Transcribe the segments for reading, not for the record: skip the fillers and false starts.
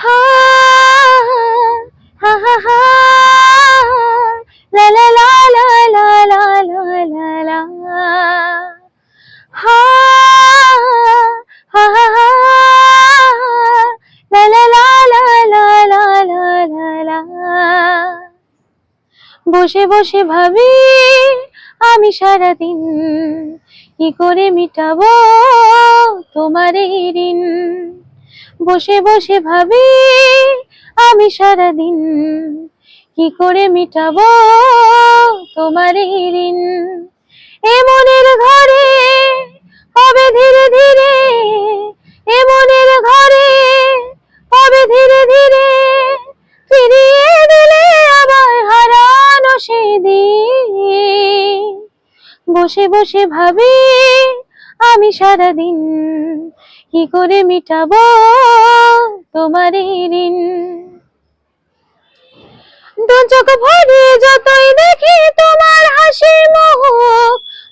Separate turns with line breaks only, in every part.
হা হা হা হা লা লা লা লা লা লা লা লা লা হা হা হা হা লা লা লা লা লা লা লা লা লা। বসে বসে ভাবি আমি সারাদিন কি করে মিটাবো তোমার এই ঋণ। বসে বসে ভাবি আমি সারাদিন কি করে মিটাবো তোমার এই ঋণ। এ মনের ঘরে কবে ধীরে ধীরে, এ মনের ঘরে কবে ধীরে ধীরে ফিরিয়ে দিলে আবার হারানো সেদিন। বসে বসে ভাবি আমি সারাদিন কি করে মিটাবো তোমার এই ঋণ। দু চোখ ভরে যতই দেখি তোমার হাসি মুখ,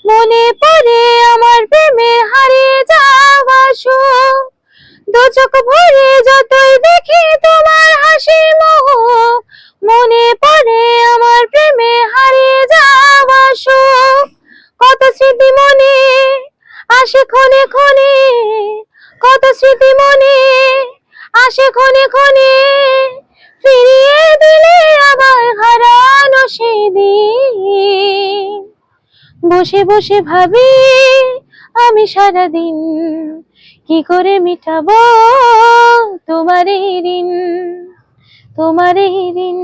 মনে পড়ে আমার প্রেমে হারিয়ে যাওয়া সুখ। দু চোখ ভরে যতই দেখি তোমার হাসি মুখ, মনে পড়ে আমার প্রেমে হারিয়ে যাওয়া সুখ। কত স্মৃতি মনে আসে ক্ষণে ক্ষণে, কত স্মৃতি মনে আসে ক্ষণে ক্ষণে ফিরিয়ে দিলে আবার হারানো সেদিন। বসে বসে ভাবি আমি সারাদিন কি করে মিটাবো তোমার এই ঋণ, তোমার এই ঋণ।